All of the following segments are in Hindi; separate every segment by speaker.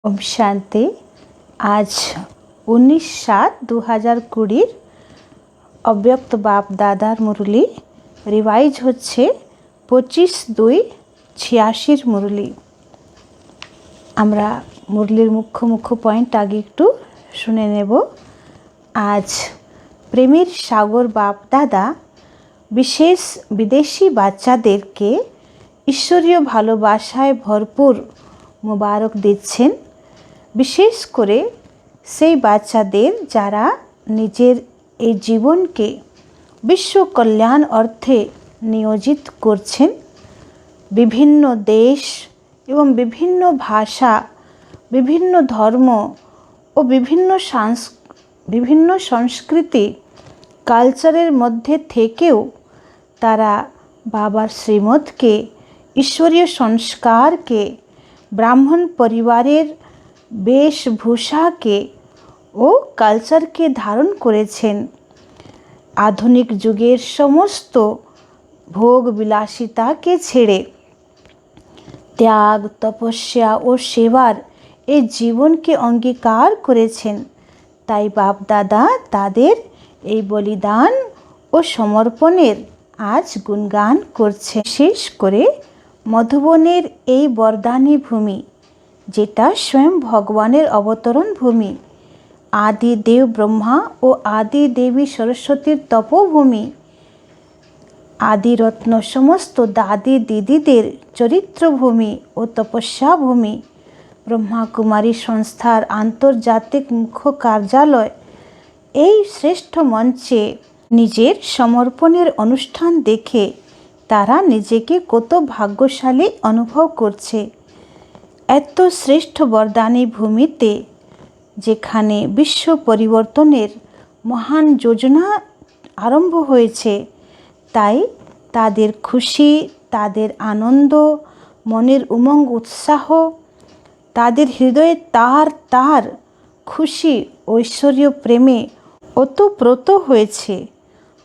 Speaker 1: ओम शांति। आज 19/7/2020 अव्यक्त बाप दादार मुरली रिवाइज होच्छे 25/2/86 मुरली। आमरा मुरलिर मुख्य मुख्य पॉइंट आगे एकटू शुने नेब। आज प्रेमेर सागर बाप दादा विशेष विदेशी बाच्चादेरके ईश्वरीय भालोबासाय भरपूर मुबारक दिच्छेन। विशेष करे सेई बाच्चादेर जारा निजेर ए जीवन के विश्व कल्याण अर्थे नियोजित करछेन। विभिन्न देश एवं विभिन्न भाषा, विभिन्न धर्म और विभिन्न संस्कृति कालचारेर मध्य थेकेও तारा बाबार श्रीमत के ईश्वरीय संस्कार के ब्राह्मण परिवारेर वेशभूषा के ओ कल्चर के धारण करेछेन। आधुनिक जुगेर समस्त भोग विलासिता के छेड़े त्याग तपस्या और सेवार ए जीवन के अंगीकार करेछेन। ताई बाप दादा तादेर ए बलिदान और समर्पणेर आज गुणगान करछेन। विशेष करे मधुबनेर এই बरदानी भूमि जेटा स्वयं भगवानेर अवतरण भूमि, आदि देव ब्रह्मा और आदि देवी सरस्वतीर तपोभूमि, आदि रत्न समस्त दादी दीदीदेर चरित्र भूमि और तपस्या भूमि, ब्रह्मा कुमारी संस्थार आंतर्जातिक मुख्य कार्यालय, এই श्रेष्ठ मंचे निजेर समर्पणेर अनुष्ठान देखे तारा निजेके कत भाग्यशाली अनुभव करछे। एत श्रेष्ठ बरदानी भूमिते जेखाने विश्व परिवर्तनेर महान योजना आरम्भ हयेछे, ताई तादेर खुशी, तादेर आनंद, मनेर उमंग उत्साह, तादेर हृदये तार तार खुशी ऐश्वर्य प्रेमे ओतप्रोत हयेछे।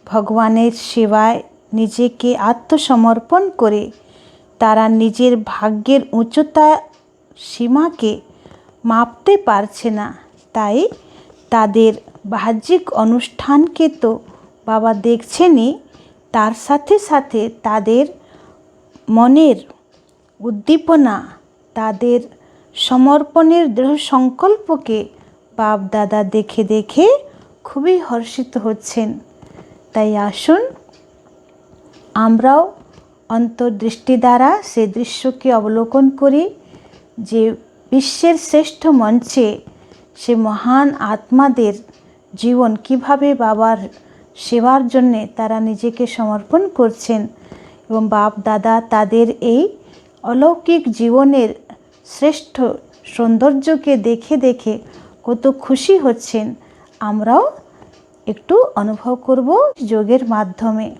Speaker 1: भगवानेर सेवाय निजेके आत्मसमर्पण करे तारा निजेर भाग्येर उच्चता सीमा के मापते पारछे ना। ताई तादेर बाह्यिक अनुष्ठान के तो बाबा देखछेनी, तार साथे साथे तादेर मनेर उद्दीपना, तादेर समर्पणेर दृढ़ संकल्प के बाप दादा देखे देखे खूबई हर्षित होच्छेन। ताई आसुन आमराओ अंतर्दृष्टि द्वारा से दृश्य के अवलोकन करी जे विश्वेर श्रेष्ठ मंचे से महान आत्मादेर जीवन किभाबे बाबार सेवार जन्य तारा निजेके समर्पण करछेन एवं बाप दादा तादेर एई अलौकिक जीवनेर श्रेष्ठ सौंदर्य के देखे देखे कत खुशी होच्छेन। आमराओ एकटू अनुभव करब योगेर माध्यमे।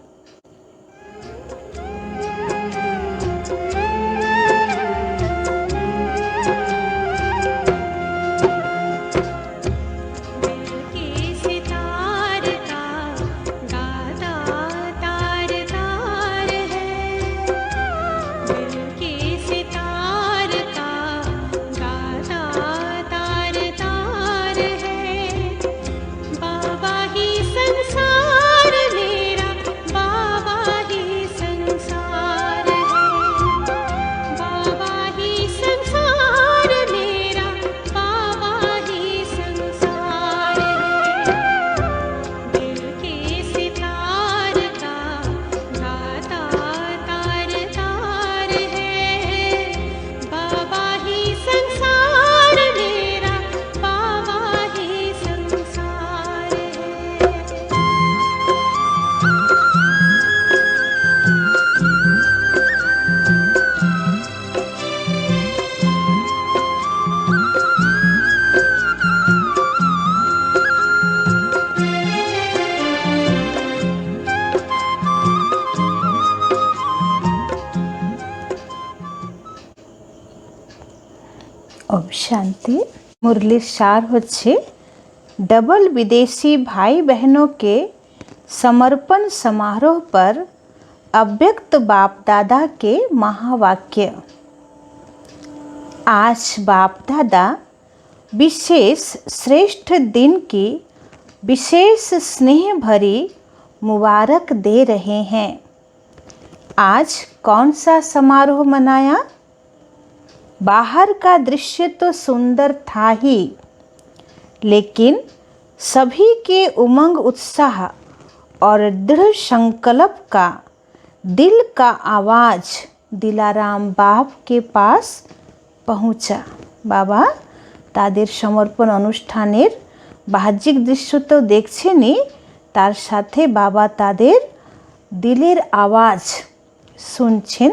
Speaker 1: ओम शांति। मुरलीर सार होच्छे डबल विदेशी भाई बहनों के समर्पण समारोह पर अव्यक्त बाप दादा के महावाक्य। आज बाप दादा विशेष श्रेष्ठ दिन की विशेष स्नेह भरी मुबारक दे रहे हैं। आज कौन सा समारोह मनाया? बाहर का दृश्य तो सुंदर था ही, लेकिन सभी के उमंग उत्साह और दृढ़ संकल्प का दिल का आवाज़ दिलाराम बाप के पास पहुँचा। बाबा तादेर समर्पण अनुष्ठानेर बाহ্যিক दृश्य तो देखছেনই, तार साथे बाबा तादेर दिलेर आवाज़ শুনছেন।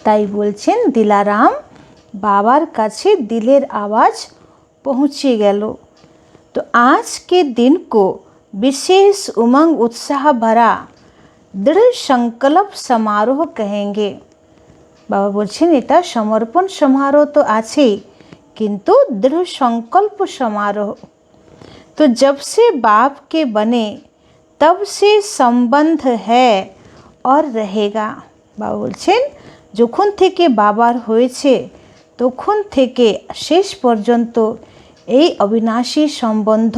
Speaker 1: তাই বলছেন দিলারাম बाबार काछे दिलेर आवाज़ पहुँचे गेलो। तो आज के दिन को विशेष उमंग उत्साह भरा दृढ़ संकल्प समारोह कहेंगे। बाबा बोलছেন এটা समर्पण समारोह तो आछेই, किंतु दृढ़ संकल्प समारोह। तो जब से बाप के बने तब से संबंध है और रहेगा। बाबा बोलছেন যখন থেকে বাবার হয়েছে তখন থেকে শেষ পর্যন্ত এই অবিনাশী সম্বন্ধ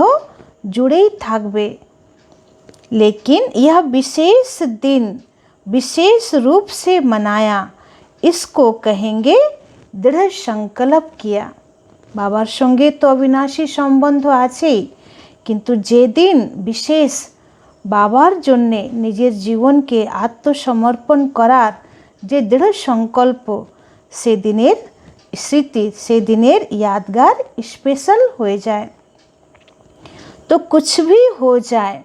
Speaker 1: जुड़ेই থাকবে। लेकिन यह विशेष दिन विशेष रूप से मनाया, इसको कहेंगे दृढ़ संकल्प किया। बाबार संगे तो अविनाशी सम्बन्ध आछेई, किन्तु जेदिन विशेष बाबार जन्य निजेर जीवन के आत्मसमर्पण करार जे दृढ़ संकल्प, से दिनेर स्मृति, से दिनेर यादगार स्पेशल हो जाए। तो कुछ भी हो जाए,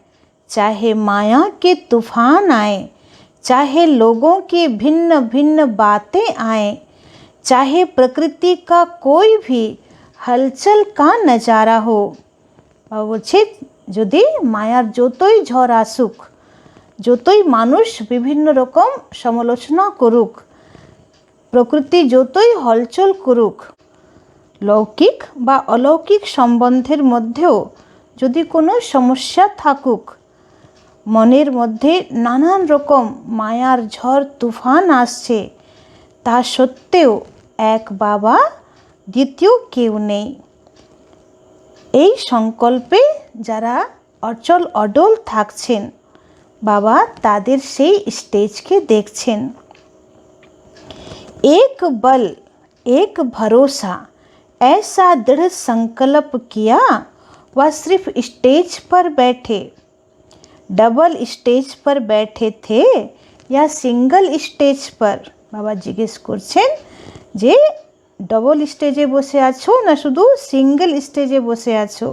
Speaker 1: चाहे माया के तूफान आए, चाहे लोगों की भिन्न भिन्न बातें आए, चाहे प्रकृति का कोई भी हलचल का नज़ारा हो, बोलছে যদি মায়ার যতই ঝড় আসুক, যতই মানুষ বিভিন্ন রকম সমালোচনা করুক, প্রকৃতি যতই হলচল করুক, লৌকিক বা অলৌকিক সম্বন্ধের মধ্যেও যদি কোনো সমস্যা থাকুক, মনের মধ্যে নানান রকম মায়ার ঝড় তুফান আসছে, তা সত্ত্বেও এক বাবা দ্বিতীয় কেউ নেই। এই সংকল্পে যারা অচল অডল থাকছেন, বাবা তাদের সেই স্টেজকে দেখছেন। एक बल एक भरोसा ऐसा दृढ़ संकल्प किया, वह सिर्फ स्टेज पर बैठे, डबल स्टेज पर बैठे थे या सिंगल स्टेज पर? बाबा जिज्ञेस करছেন যে डबल स्टेजे बसे आछो ना शुधु सिंगल स्टेजे बसे आछो?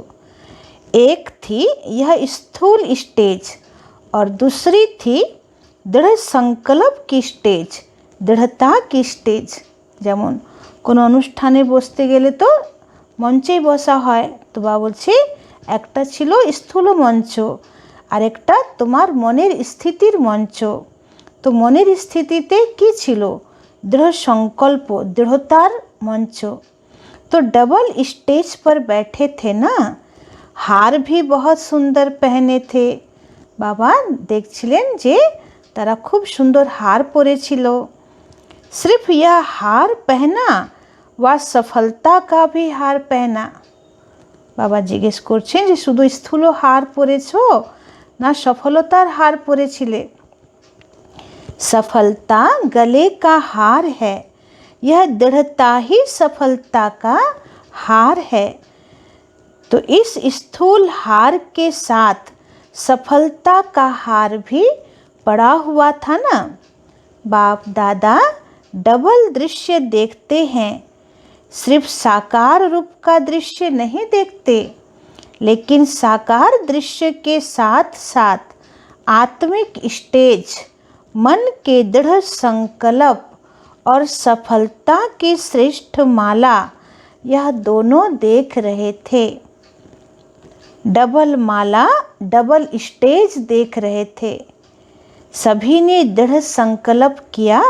Speaker 1: एक थी यह स्थूल स्टेज और दूसरी थी दृढ़ संकल्प की स्टेज, दृढ़ता की स्टेज। যেমন কোনো অনুষ্ঠানে বসতে গেলে তো মঞ্চেই বসা হয়, তো বাবা বলছে একটা ছিল স্থূল মঞ্চ আর একটা তোমার মনের স্থিতির মঞ্চ। তো মনের স্থিতিতে কি ছিল? दृढ़ संकल्प, दृढ़तार मंच। तो डबल स्टेज पर बैठे थे ना, हार भी बहुत सुंदर पहने थे। बाबा देखছিলেন যে তারা খুব সুন্দর हार পরেছিল। सिर्फ यह हार पहना व सफलता का भी हार पहना? बाबा जिज्ञेस করছেন যে শুধু স্থূল हार পরেছো না সফলতার हार পরেছিলে? सफलता गले का हार है, यह दृढ़ता ही सफलता का हार है। तो इस स्थूल हार के साथ सफलता का हार भी पड़ा हुआ था ना। बाप दादा डबल दृश्य देखते हैं, सिर्फ साकार रूप का दृश्य नहीं देखते, लेकिन साकार दृश्य के साथ साथ आत्मिक स्टेज, मन के दृढ़ संकल्प और सफलता की श्रेष्ठ माला, यह दोनों देख रहे थे। डबल माला, डबल स्टेज देख रहे थे। सभी ने दृढ़ संकल्प किया,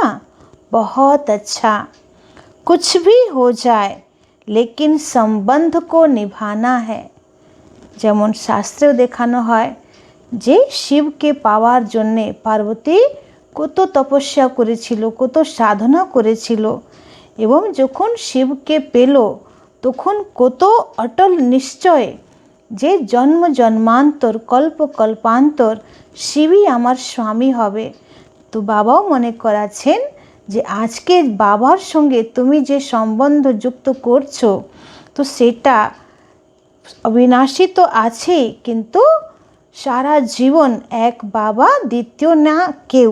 Speaker 1: बहुत अच्छा, कुछ भी हो जाए लेकिन संबंध को निभाना है। যেমন শাস্ত্রেও দেখানো হয় যে শিবকে পাওয়ার জন্যে পার্বতী কত তপস্যা করেছিল, কত সাধনা করেছিল, এবং যখন শিবকে পেল তখন কত অটল নিশ্চয় যে জন্ম জন্মান্তর কল্প কল্পান্তর শিবই আমার স্বামী হবে। তো বাবাও মনে করাচ্ছেন যে আজকে বাবার সঙ্গে তুমি যে সম্বন্ধ যুক্ত করছো, তো সেটা অবিনাশী তো আছেই, কিন্তু সারা জীবন এক বাবা, দ্বিতীয় না কেউ,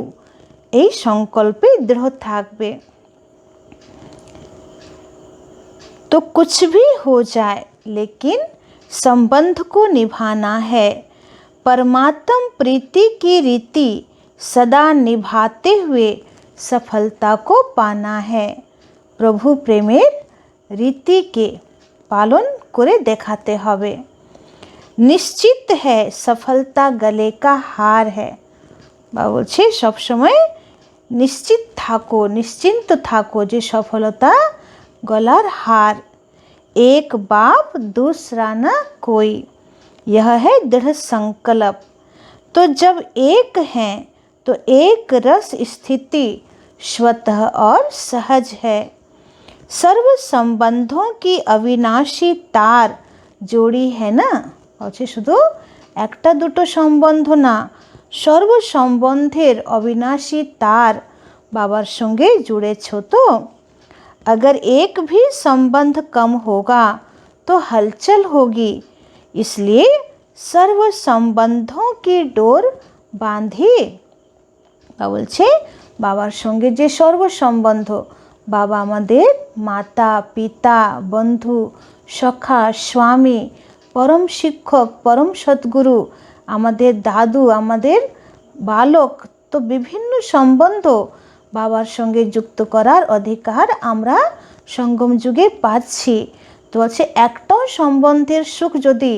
Speaker 1: এই সংকল্পে দৃঢ় থাকবে। तो कुछ भी हो जाए लेकिन संबंध को निभाना है। परमात्म प्रीति की रीति सदा निभाते हुए सफलता को पाना है। प्रभु प्रेमेर रीति के पालन करे देखाते हबे। निश्चित है सफलता गले का हार है। बाबा बोलछे सब समय निश्चित थाको, निश्चिंत थाको जे सफलता गलार हार। एक बाप दूसरा न कोई, यह है दृढ़ संकल्प। तो जब एक हैं तो एक रस स्थिति स्वतः और सहज है। सर्व संबंधों की अविनाशी तार जोड़ी है ना। अच्छे शुधु एकटा दुटो सम्बन्ध ना, सर्व सम्बन्धेर अविनाशी तार बाबार संगे जुड़ेछो। तो अगर एक भी संबंध कम होगा तो हलचल होगी, इसलिए सर्व संबंधों की डोर बांधी। बोलछे बाबार संगे जे सर्व सम्बन्ध, बाबा आमादेर माता पिता बंधु सखा स्वामी परम शिक्षक परम सद्गुरु आमादेर दादू आमादेर बालक, तो विभिन्न सम्बन्ध बाबार संगे जुक्त करार अधिकार आमरा संगम जुगे पाচ্ছি। तो আছে একটাও সম্বন্ধের সুখ যদি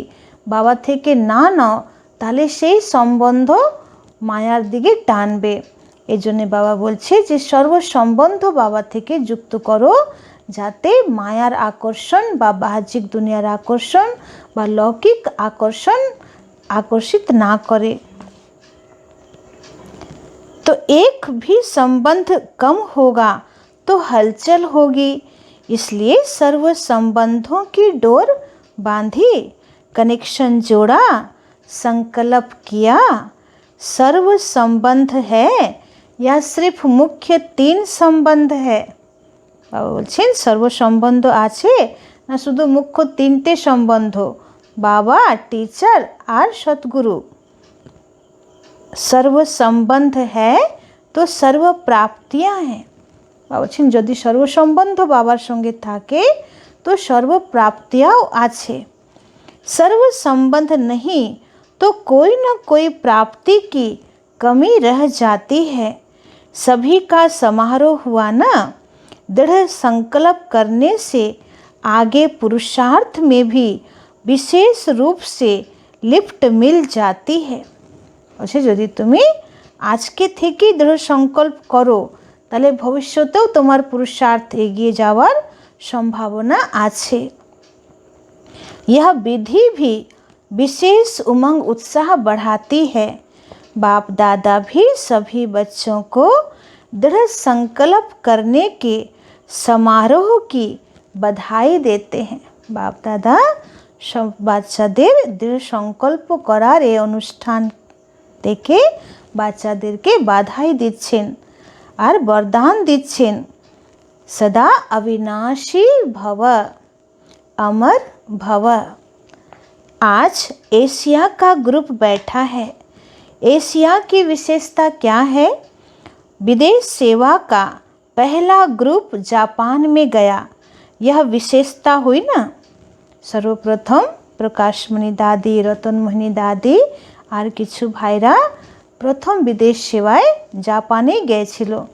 Speaker 1: বাবা থেকে না নাও তাহলে সেই সম্বন্ধ মায়ার দিকে টানবে। এজন্য বাবা বলছে যে সর্ব সম্বন্ধ বাবা থেকে যুক্ত করো, যাতে মায়ার আকর্ষণ বা বাহ্যিক দুনিয়ার আকর্ষণ বা লৌকিক আকর্ষণ আকর্ষিত না করে। तो एक भी संबंध कम होगा तो हलचल होगी, इसलिए सर्व संबंधों की डोर बांधी। कनेक्शन जोड़ा, संकल्प किया। सर्व संबंध है या सिर्फ मुख्य 3 संबंध है। बाबा बोलছেন सर्व संबंध আছে না শুধু মুখ্য 3টে সম্বন্ধ, बाबा टीचर और सतगुरु। सर्व संबंध है तो सर्व प्राप्तियाँ हैं। बोलছেন যদি सर्व संबंध बाबार संगे थाके तो सर्व प्राप्तियाँ आछे। सर्व संबंध नहीं तो कोई न कोई प्राप्ति की कमी रह जाती है। सभी का समारोह हुआ ना। दृढ़ संकल्प करने से आगे पुरुषार्थ में भी विशेष रूप से लिफ्ट मिल जाती है। अच्छा यदि तुमी आज के थेके दृढ़ संकल्प करो ताहले भविष्यतेও তোমার पुरुषार्थ एगिए जावार सम्भावना आछे। यह विधि भी विशेष उमंग उत्साह बढ़ाती है। बाप दादा भी सभी बच्चों को दृढ़ संकल्प करने के समारोह की बधाई देते हैं। बाप दादा सब बाच्चादेर दृढ़ संकल्प करार ए अनुष्ठान देखे बाच्चादेरके बाधाई दिच्छेन और वरदान दिच्छेन। सदा अविनाशी भव, अमर भव। आज एशिया का ग्रुप बैठा है। एशिया की विशेषता क्या है? विदेश सेवा का पहला ग्रुप जापान में गया, यह विशेषता हुई ना। सर्वप्रथम प्रकाशमणि दादी रतनमणि दादी और किछु भाईरा प्रथम विदेश सेवाय जापाने गेछिलो।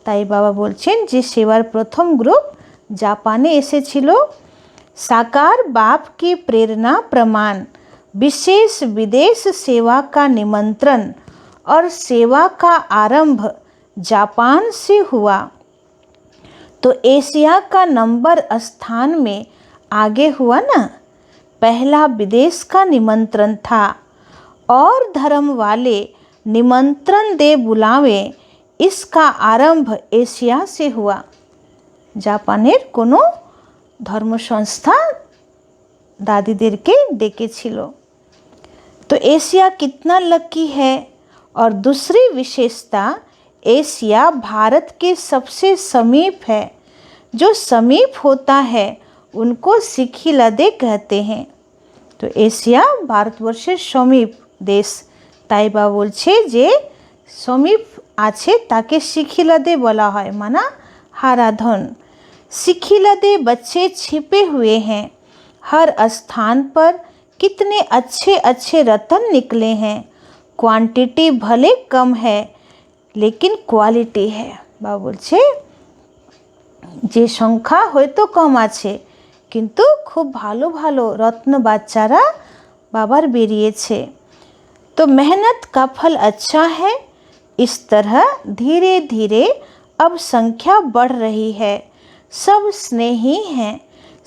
Speaker 1: ताई बाबा बोलছেন যে सेवार प्रथम ग्रुप जापाने एसेछिलो। साकार बाप की प्रेरणा प्रमाण विशेष विदेश सेवा का निमंत्रण और सेवा का आरंभ जापान से हुआ। तो एशिया का नंबर स्थान में आगे हुआ ना। पहला विदेश का निमंत्रण था और धर्म वाले निमंत्रण दे बुलावे, इसका आरंभ एशिया से हुआ। जापानेर कोनो ধর্মসংস্থা দাদিদেরকে ডেকেছিল। तो एशिया कितना लकी है। और दूसरी विशेषता, एशिया भारत के सबसे समीप है। जो समीप होता है उनको शिखिलदे कहते हैं। तो एशिया भारतवर्षের समीप देश, তাই বা বলছে যে समीप আছে তাকে शिखिलदे বলা হয়, माना हाराधन। शिखिलदे बच्चे छिपे हुए हैं। हर स्थान पर कितने अच्छे अच्छे रत्न निकले हैं। क्वांटिटी भले कम है लेकिन क्वालिटी है। বা বলছে যে সংখ্যা হয়তো কম আছে কিন্তু খুব ভালো ভালো রত্ন বাচ্চারা বাবার বেরিয়েছে। तो मेहनत का फल अच्छा है। इस तरह धीरे धीरे अब संख्या बढ़ रही है। सब स्नेही हैं,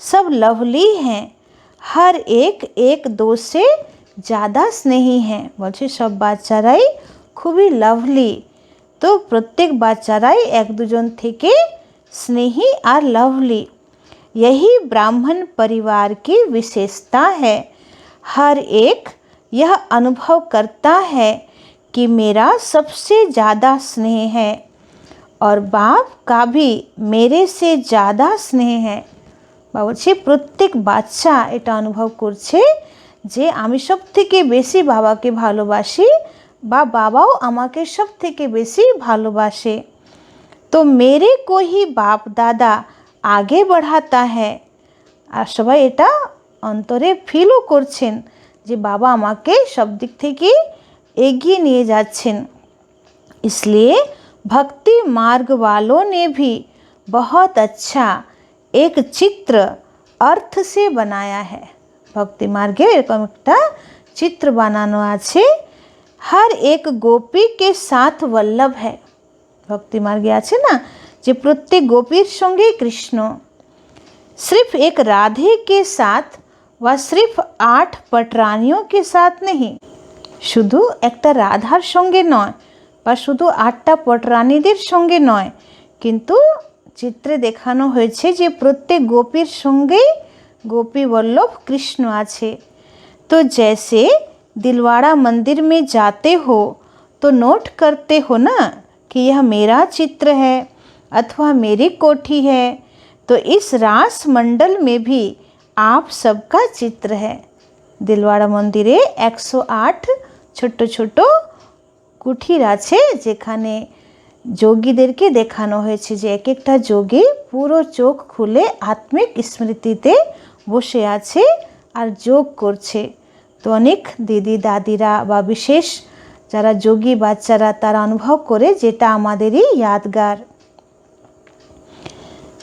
Speaker 1: सब लवली हैं। हर एक एक दो से ज़्यादा स्नेही हैं। বলছে সব বাচ্চারাই খুবই লাভলি। তো প্রত্যেক বাচ্চারাই এক দুজন থেকে स्नेही और लवली। यही ब्राह्मण परिवार की विशेषता है। हर एक यह अनुभव करता है कि मेरा सबसे ज़्यादा स्नेह है और बाप का भी मेरे से ज़्यादा स्नेह है। বা বলছে প্রত্যেক বাচ্চা এটা অনুভব করছে যে আমি সব থেকে বেশি বাবাকে ভালোবাসি বা বাবাও আমাকে সব থেকে বেশি ভালোবাসে। तो मेरे को ही बाप दादा आगे बढ़ाता है। আর সবাই এটা অন্তরে ফিলও করছেন যে বাবা আমাকে সব দিক থেকে এগিয়ে নিয়ে যাচ্ছেন। इसलिए भक्ति मार्ग वालों ने भी बहुत अच्छा एक चित्र अर्थ से बनाया है। भक्ति मार्गे एरकम एकटा चित्र बनानो आछे। हर एक गोपी के साथ वल्लभ है। भक्ति मार्गे आछे ना जे प्रत्येक गोपीर संगे कृष्ण। सिर्फ एक राधे के साथ व सिर्फ 8 पटरानियों के साथ नहीं। शुधु एकटा राधार संगे नय বা শুধু 8টা পটরানীদের সঙ্গে নয়, কিন্তু চিত্রে দেখানো হয়েছে যে প্রত্যেক গোপীর সঙ্গেই गोपी वल्लभ कृष्ण आछे। तो जैसे दिलवाड़ा मंदिर में जाते हो तो नोट करते हो ना कि यह मेरा चित्र है अथवा मेरी कोठी है, तो इस रास मंडल में भी आप सबका चित्र है। दिलवाड़ा मंदिरे 108 छोटो छोटो কুঠির আছে যেখানে যোগীদেরকে দেখানো হয়েছে যে এক একটা যোগী পুরো চোখ খুলে আত্মিক স্মৃতিতে বসে আছে আর যোগ করছে। তো অনেক দিদি দাদিরা বা বিশেষ যারা যোগী বাচ্চারা তারা অনুভব করে যেটা আমাদেরই यादगार।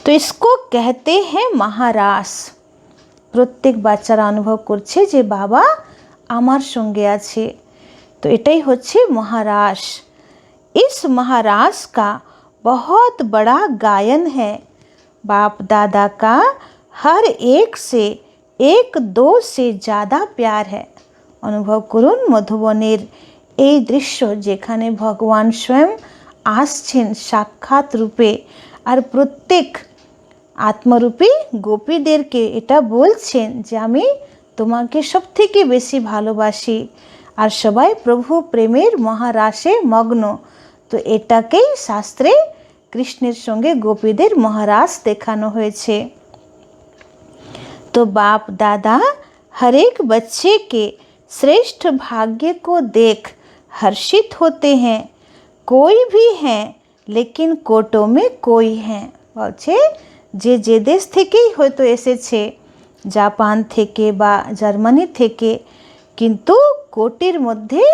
Speaker 1: তো इसको कहते हैं महारास। প্রত্যেক বাচ্চারা অনুভব করছে যে বাবা আমার সঙ্গে আছে। तो এটাই হচ্ছে महारास। इस महारास का बहुत बड़ा गायन है। बाप दादा का हर एक से एक दो से ज़्यादा प्यार है। अनुभव करुन मधुबनेर এই দৃশ্য যেখানে ভগবান স্বয়ং আসছেন সাক্ষাৎ রূপে আর প্রত্যেক আত্মরূপী গোপীদেরকে এটা বলছেন যে আমি তোমাকে সবথেকে বেশি ভালোবাসি আর সবাই প্রভু প্রেমের মহারাসে মগ্ন। তো এটাকেই শাস্ত্রে কৃষ্ণের সঙ্গে গোপীদের মহারাস দেখানো হয়েছে। तो बाप दादा हर एक बच्चे के श्रेष्ठ भाग्य को देख हर्षित होते हैं। कोई भी हैं लेकिन कोटों में कोई हैं। বলছে যে যে দেশ থেকেই হয়তো এসেছে, জাপান থেকে বা জার্মানি থেকে, কিন্তু কোটির মধ্যে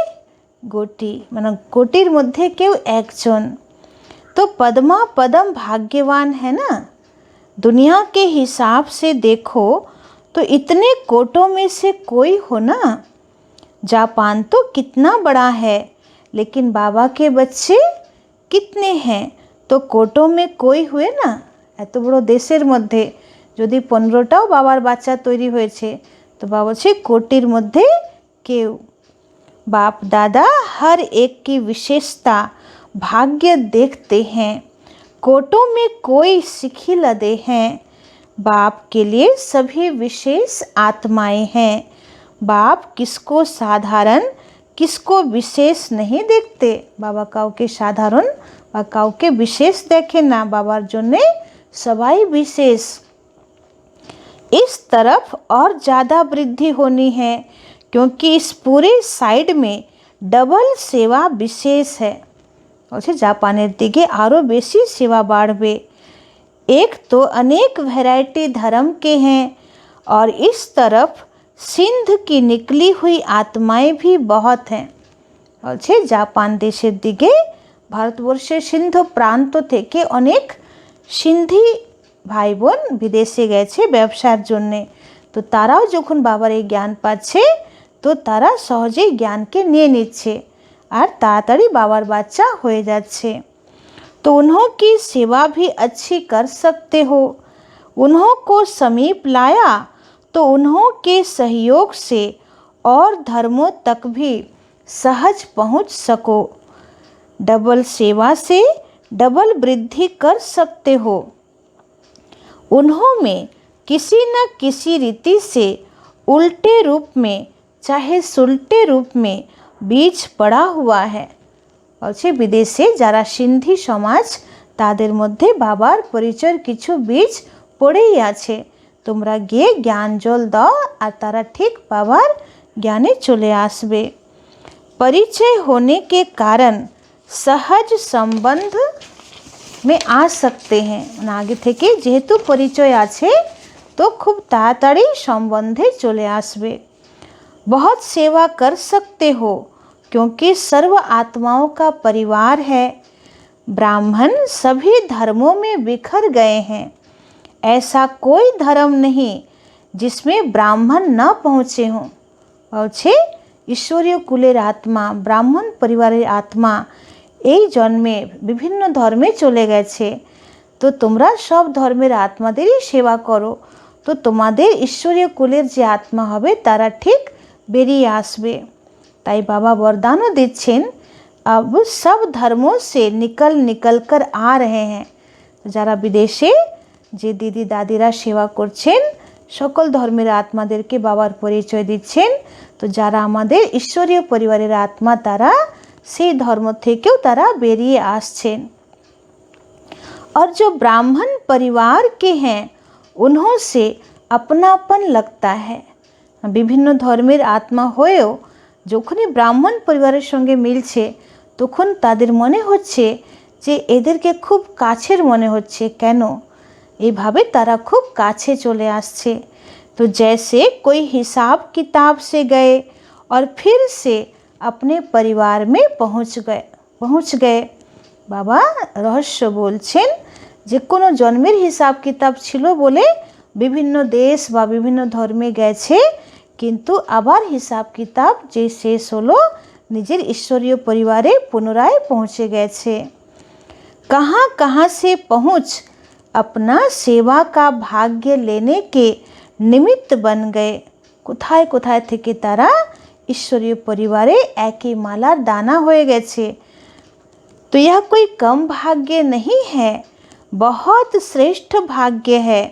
Speaker 1: गोटी মানে कोटिर मध्य केउ एकजन। तो पद्मा पदम भाग्यवान है ना। दुनिया के हिसाब से देखो तो इतने कोटों में से कोई हो ना। जापान तो कितना बड़ा है लेकिन बाबा के बच्चे कितने हैं, तो कोटों में कोई हुए ना। এত বড় দেশের মধ্যে যদি 15টাও বাবার বাচ্চা তৈরি হয়েছে তো বাবা বলছে কোটির মধ্যে কেউ। बाप दादा हर एक की विशेषता भाग्य देखते हैं। कोटों में कोई शिखिलदे हैं। बाप के लिए सभी विशेष आत्माएं हैं। बाप किसको साधारण किसको विशेष नहीं देखते। बाबा काउके साधारण বা কাউকে विशेष देखे ना, बाबार जोने सबाई विशेष। इस तरफ और ज़्यादा वृद्धि होनी है क्योंकि इस पूरे साइड में डबल सेवा विशेष है। और जापानेर दिके आरो बेसी सेवा बाढ़बे। एक तो अनेक वैरायटी धर्म के हैं और इस तरफ सिंध की निकली हुई आत्माएं भी बहुत हैं। और जापान देशेर दिके भारतवर्षेर सिंध प्रांत थेके अनेक सिंधी भाई बोन विदेशे गेছে ব্যবসার জন্যে। তো তারাও যখন বাবার এই জ্ঞান পাচ্ছে তো তারা সহজেই জ্ঞানকে নিয়ে নিচ্ছে আর তাড়াতাড়ি बाबार बाच्चा हो जाচ্ছে। तो उन्हों की सेवा भी अच्छी कर सकते हो। उन्हों को समीप लाया तो उन्हों के सहयोग से और धर्मों तक भी सहज पहुंच सको। डबल सेवा से डबल वृद्धि कर सकते हो। उन्हों में किसी न किसी रीति से उल्टे रूप में चाहे सुलटे रूप में बीज पड़ा हुआ है। और विदेशे जारा सिंधी समाज तादेर मध्य बाबार परिचय किछु बीज पड़ेई आछे। तोमरा गिये ज्ञान जल दाओ और तारा ठीक बाबार ज्ञाने चले आसबे। परिचय होने के कारण सहज संबंध में आ सकते हैं। आगे थेके जेहेतु परिचय आछे तो खूब ताड़ाताड़ी सम्बन्धे चले आसबे। बहुत सेवा कर सकते हो क्योंकि सर्व आत्माओं का परिवार है। ब्राह्मण सभी धर्मों में बिखर गए हैं। ऐसा कोई धर्म नहीं जिसमें ब्राह्मण न पहुँचे हों। और ईश्वरीय कुलेर आत्मा ब्राह्मण परिवारेर आत्मा এই জন্মে বিভিন্ন ধর্মে চলে গেছে। তো তোমরা সব ধর্মের আত্মাদেরই সেবা করো তো তোমাদের ঈশ্বরীয় কুলের যে আত্মা হবে তারা ঠিক বেরিয়ে আসবে। তাই बाबा वरदानों दिच्छेन अब सब धर्मों से निकल कर आ रहे हैं। যারা বিদেশে যে দিদি দাদিরা সেবা করছেন সকল ধর্মের আত্মাদেরকে বাবার পরিচয় দিচ্ছেন। তো যারা আমাদের ঈশ্বরীয় পরিবারের আত্মা তারা সেই धर्म থেকেও তারা বেরিয়ে আসছেন। और जो ब्राह्मण परिवार के हैं उन्हों से अपनापन लगता है। विभिन्न धर्मेर आत्मा होएও যখনই ব্রাহ্মণ পরিবারের সঙ্গে মিলছে তখন তাদের মনে হচ্ছে যে এদেরকে খুব কাছের মনে হচ্ছে। কেন? এইভাবে তারা খুব কাছে চলে আসছে। तो जैसे कोई हिसाब किताब से गए और फिर से अपने परिवार में पहुँच गए। बाबा रहस्य बोलছেন যে কোনো জন্মের হিসাব কিতাব ছিল বলে বিভিন্ন দেশ বা বিভিন্ন ধর্মে গেছে কিন্তু আবার হিসাব কিতাব যে শেষ হলো নিজের ঈশ্বরীয় পরিবারে পুনরায় পৌঁছে গেছে। कहाँ कहाँ से पहुँच अपना सेवा का भाग्य लेने के निमित्त बन गए। কোথায় কোথায় থেকে তারা ईश्वरीय परिवारे एक ही माला दाना होए गेछे। तो यह कोई कम भाग्य नहीं है, बहुत श्रेष्ठ भाग्य है।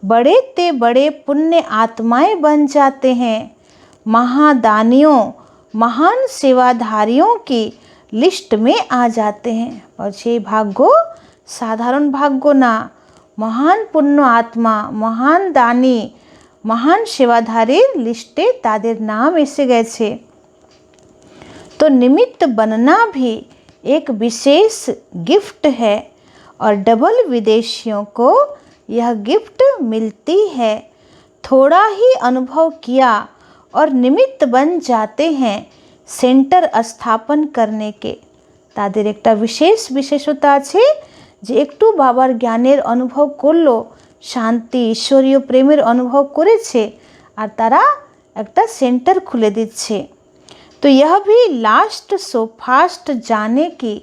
Speaker 1: बड़े ते बड़े पुण्य आत्माएं बन जाते हैं। महादानियों महान सेवाधारियों की लिस्ट में आ जाते हैं। और ये भाग्य साधारण भाग्य ना, महान पुण्य आत्मा महान दानी महान सेवाधारीर लिस्टे तादेर नाम एसे गेछे। तो निमित्त बनना भी एक विशेष गिफ्ट है और डबल विदेशियों को यह गिफ्ट मिलती है। थोड़ा ही अनुभव किया और निमित्त बन जाते हैं सेंटर स्थापन करने के। तादेर एकटा विशेष विशेषता आछे जे एकटू बाबार ज्ञानेर अनुभव करलो शांति ईश्वरीय प्रेमेर अनुभव करेছে और तारा एकटा सेंटर खुले दिच्छे। तो यह भी लास्ट सो फास्ट जाने की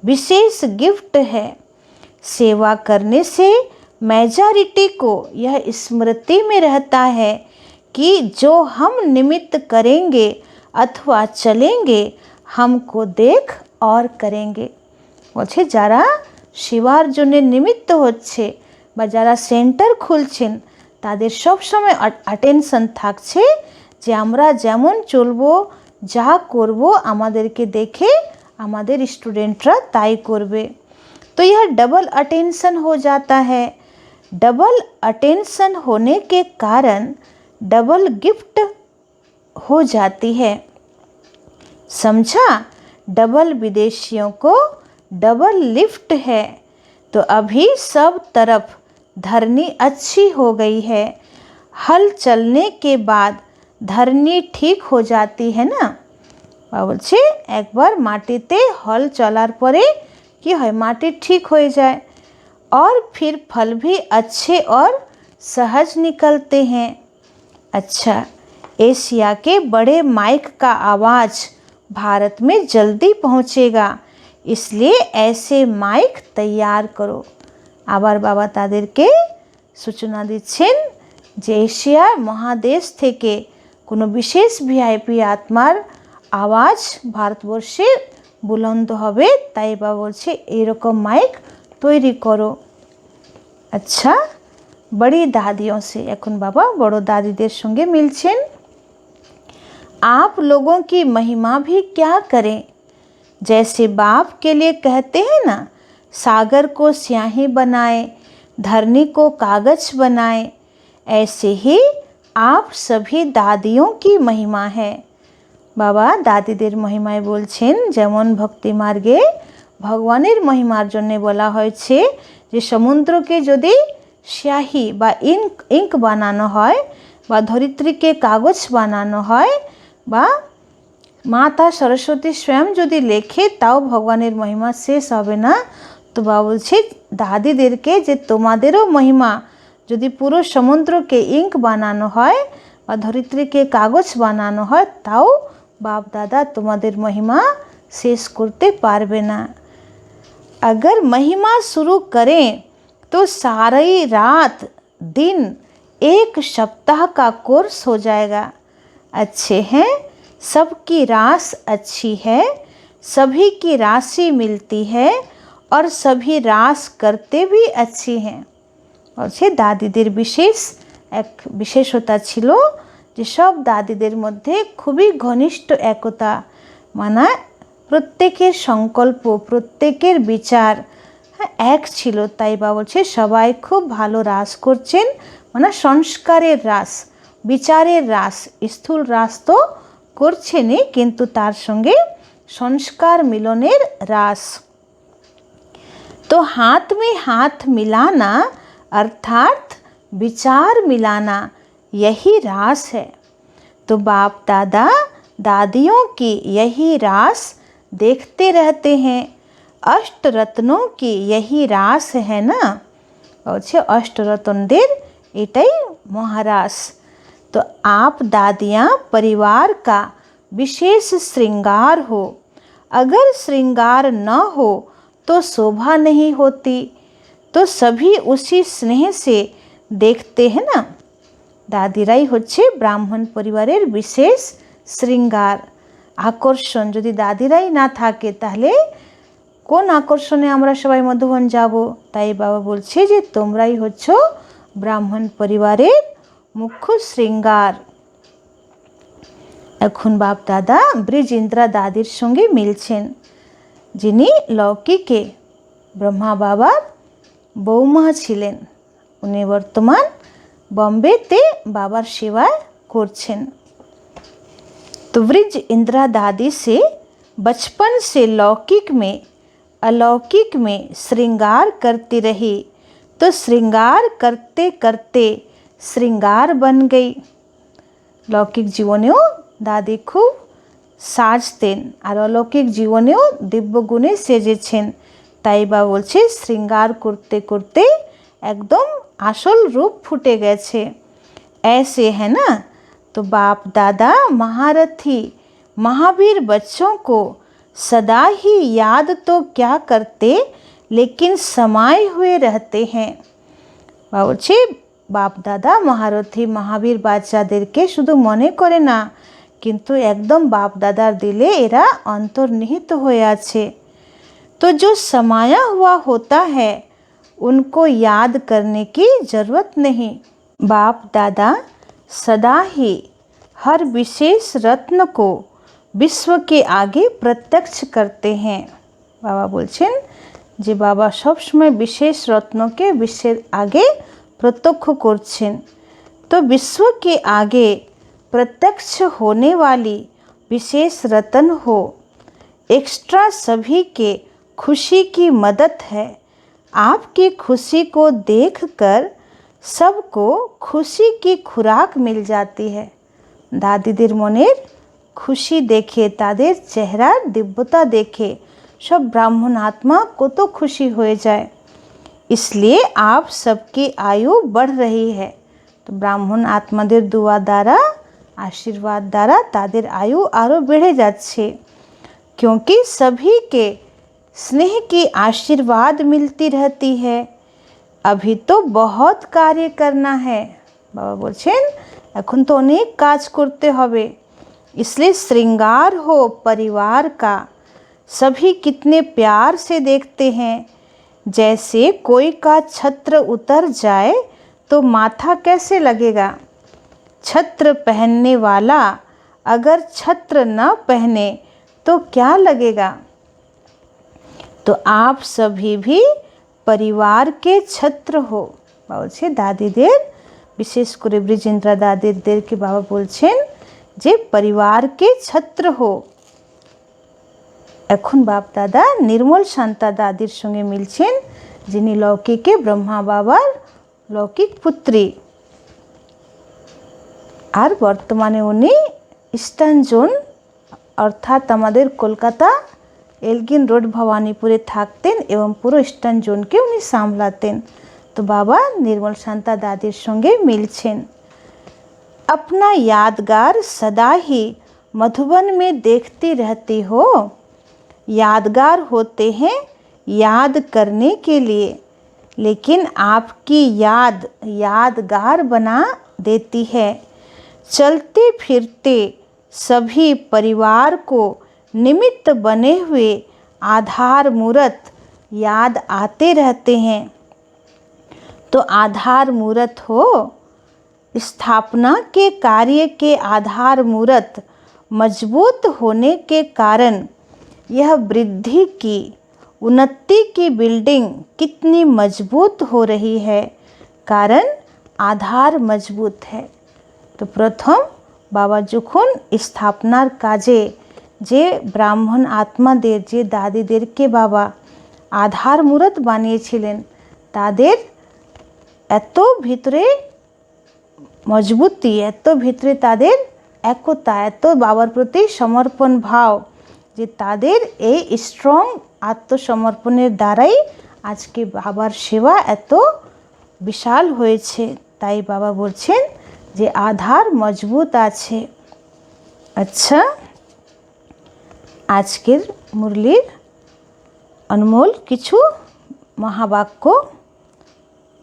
Speaker 1: विशेष गिफ्ट है। सेवा करने से मेजॉरिटी को यह स्मृति में रहता है कि जो हम निमित्त करेंगे अथवा चलेंगे हमको देख और करेंगे। বলছে যারা সেবার জন্য নিমিত্ত হচ্ছে বা যারা সেন্টার খুলছেন তাদের সব সময় অ্যাটেনশন থাকছে যে আমরা যেমন চলবো, যা করব, আমাদেরকে দেখে আমাদের स्टूडेंटরা তাই করবে। तो यह डबल अटेंशन हो जाता है। डबल अटेंशन होने के कारण डबल गिफ्ट हो जाती है। समझा? डबल विदेशियों को डबल लिफ्ट है। तो अभी सब तरफ धरनी अच्छी हो गई है। हल चलने के बाद धरनी ठीक हो जाती है ना। বলছে একবার মাটিতে হল চলার পরে কি হয়, মাটি ঠিক হয়ে যায়। और फिर फल भी अच्छे और सहज निकलते हैं। अच्छा, एशिया के बड़े माइक का आवाज़ भारत में जल्दी पहुँचेगा, इसलिए ऐसे माइक तैयार करो। আবার বাবা তাদেরকে সূচনা দিচ্ছেন যে এশিয়া মহাদেশ থেকে কোনো বিশেষ ভিআইপি আত্মার আওয়াজ ভারতবর্ষে বুলন্দ হবে, তাই বাবা বলছে এরকম মাইক তৈরি করো। আচ্ছা, बड़ी दादियों से, এখন বাবা বড় দাদিদের সঙ্গে মিলছেন। आप लोगों की महिमा भी क्या करें, जैसे बाप के लिए कहते हैं ना, सागर को स्याही बनाए, धरनी को कागज बनाए, ऐसे ही आप सभी दादियों की महिमा है। বাবা দাদিদের মহিমায় বলছেন যেমন ভক্তি মার্গে ভগবানের মহিমার জন্য বলা হয়েছে যে সমুদ্রকে যদি স্যাহি বা ইঙ্ক বানানো হয়, বা ধরিত্রীকে কাগজ বানানো হয়, বা মাতা সরস্বতী স্বয়ং যদি লেখে তাও ভগবানের মহিমা শেষ হবে না। তো বাবা বলছে দাদিদেরকে যে তোমাদেরও মহিমা যদি পুরো সমুদ্রকে ইঙ্ক বানানো হয় বা ধরিত্রীকে কাগজ বানানো হয় তাও बाप दादा तुम्हादेर महिमा शेष करते पारबे ना। अगर महिमा शुरू करें तो सारी रात दिन एक सप्ताह का कोर्स हो जाएगा। अच्छे हैं, सबकी रास अच्छी है, सभी की राशि मिलती है और सभी रास करते भी अच्छी हैं। और से दादीदेर विशेष एक विशेषता छिलो যে সব দাদিদের মধ্যে খুবই ঘনিষ্ঠ একতা, মানে প্রত্যেকের সংকল্প, প্রত্যেকের বিচার এক ছিল। তাই বা বলছে সবাই খুব ভালো রাস করছেন, মানে সংস্কারের রাস, বিচারের রাস, স্থূল রাস তো করছেনই কিন্তু তার সঙ্গে সংস্কার মিলনের রাস। तो हाथ में हाथ मिलाना अर्थात विचार मिलाना, यही रास है। तो बाप दादा दादियों की यही रास देखते रहते हैं। अष्ट रत्नों की यही रास है ना। और अष्ट रत्नदेर एटाई महारास। तो आप दादियाँ परिवार का विशेष श्रृंगार हो। अगर श्रृंगार न हो तो शोभा नहीं होती। तो सभी उसी स्नेह से देखते हैं ना। দাদিরাই হচ্ছে ব্রাহ্মণ পরিবারের বিশেষ শৃঙ্গার, আকর্ষণ। যদি দাদিরাই না থাকে তাহলে কোন আকর্ষণে আমরা সবাই মধুবন যাব? তাই বাবা বলছে যে তোমরাই হচ্ছ ব্রাহ্মণ পরিবারের মুখ্য শৃঙ্গার। এখন বাপ দাদা ব্রিজ ইন্দ্রা দাদির সঙ্গে মিলছেন, যিনি লৌকিকে ব্রহ্মা বাবার বৌমা ছিলেন। উনি বর্তমান बॉम्बेते बाबार सेवा करछेन। तो ब्रिज इंदिरा दादी से बचपन से लौकिक में अलौकिक में श्रृंगार करती रही, तो श्रृंगार करते करते श्रृंगार बन गई। लौकिक जीवनेও दादी खूब সাজতেন আর অলৌকিক জীবনেও দিব্য গুণে সেজেছেন। তাই বা বলছে শ্রৃঙ্গার করতে করতে एकदम आसल रूप फूटे गए। ऐसे है ना। तो बाप दादा महारथी महावीर बच्चों को सदा ही याद तो क्या करते, लेकिन समाये हुए रहते हैं। বলছে বাপ দাদা মহারথী মহাবীর বাচ্চাদেরকে শুধু মনে করে না, কিন্তু একদম বাপ দাদার দিলে এরা অন্তর্নিহিত হয়ে আছে। तो जो समाया हुआ होता है उनको याद करने की ज़रूरत नहीं। बाप दादा सदा ही हर विशेष रत्न को विश्व के आगे प्रत्यक्ष करते हैं। बाबा बोलছেন যে বাবা সবসময় विशेष रत्नों के विषय आगे प्रत्यक्ष করছেন। तो विश्व के आगे प्रत्यक्ष होने वाली विशेष रत्न हो एक्स्ट्रा सभी के खुशी की मदद है। आपकी खुशी को देखकर सबको खुशी की खुराक मिल जाती है। दादीদের মনের খুশি দেখে তাদের চেহারার দিব্যতা দেখে सब ब्राह्मण आत्मा को तो खुशी हो जाए, इसलिए आप सबकी आयु बढ़ रही है। तो ब्राह्मण आत्माদের दुआ द्वारा आशीर्वाद द्वारा ताদের आयु आरो बढ़े जाच्छे, क्योंकि सभी के स्नेह की आशीर्वाद मिलती रहती है। अभी तो बहुत कार्य करना है। बाबा बोलছেন এখন তো অনেক কাজ করতে হবে, इसलिए श्रृंगार हो परिवार का। सभी कितने प्यार से देखते हैं। जैसे कोई का छत्र उतर जाए तो माथा कैसे लगेगा। छत्र पहनने वाला अगर छत्र न पहने तो क्या लगेगा। तो आप सभी भी परिवार के छत्र हो। বলছে দাদিদের, বিশেষ করে ব্রিজেন্দ্রা দাদিদেরকে বাবা বলছেন যে পরিবারকে ছত্র হো। এখন বাপ দাদা নির্মল শান্তা দাদির সঙ্গে মিলছেন, যিনি লৌকিকে ব্রহ্মা বাবার লৌকিক পুত্রী, আর বর্তমানে উনি ইস্টার্ন জোন অর্থাৎ আমাদের কলকাতা এলগিন রোড ভবানীপুরে থাকতেন এবং পুরো ইস্টার্ন জোনকে উনি সামলাতেন। तो बाबा निर्मल शांता दादीर संगे मिलছেন। अपना यादगार सदा ही मधुबन में देखती रहती हो। यादगार होते हैं याद करने के लिए, लेकिन आपकी याद यादगार बना देती है। चलते फिरते सभी परिवार को निमित्त बने हुए आधार मूर्त याद आते रहते हैं। तो आधार मूर्त हो, स्थापना के कार्य के आधार मूर्त मजबूत होने के कारण यह वृद्धि की उन्नति की बिल्डिंग कितनी मजबूत हो रही है, कारण आधार मजबूत है। तो प्रथम बाबा যখন स्थापनार काजे जे ब्राह्मण आत्मादेर जे दादीदेरके बाबा आधार मूर्त बानिয়েছিলেন, तादेर এত ভিতরে মজবুতি, এত ভিতরে তাদের একতা, এত বাবার প্রতি সমর্পণ ভাব যে তাদের এই স্ট্রং আত্মসমর্পণের দ্বারাই আজকে বাবার সেবা এত বিশাল হয়েছে। তাই বাবা বলছেন যে আধার মজবুত আছে। আচ্ছা, আজকের মুরলির অনমোল কিছু মহাবাক্য।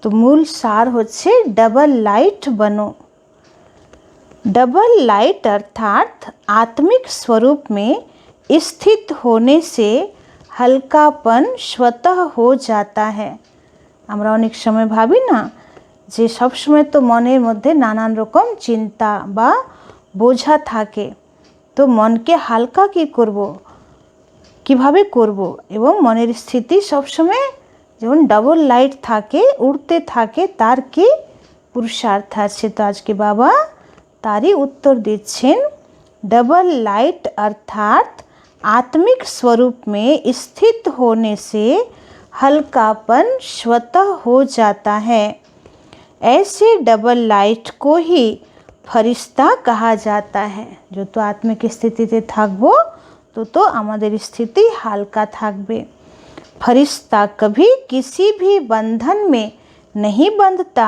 Speaker 1: तो मूल सार होच्छे डबल लाइट बनो। डबल लाइट अर्थात आत्मिक स्वरूप में स्थित होने से हल्कापन स्वतः हो जाता है। আমরা অনেক সময় ভাবি না যে সব সময় তো মনের মধ্যে নানান রকম চিন্তা বা বোঝা থাকে, তো মনকে হালকা কি করব, কিভাবে করব, এবং মনের স্থিতি সব সময় যেমন ডবল লাইট থাকে, উড়তে থাকে, তার কি পুরুষার্থ আছে। তো আজকে বাবা তারই উত্তর দিচ্ছেন। डबल लाइट अर्थात आत्मिक स्वरूप में स्थित होने से हल्कापन स्वतः हो जाता है। ऐसे डबल लाइट को ही फरिश्ता कहा जाता है। जो तो आत्मिक स्थितिते থাকবো तो আমাদের স্থিতি হালকা থাকবে। फरिश्ता कभी किसी भी बंधन में नहीं बंधता।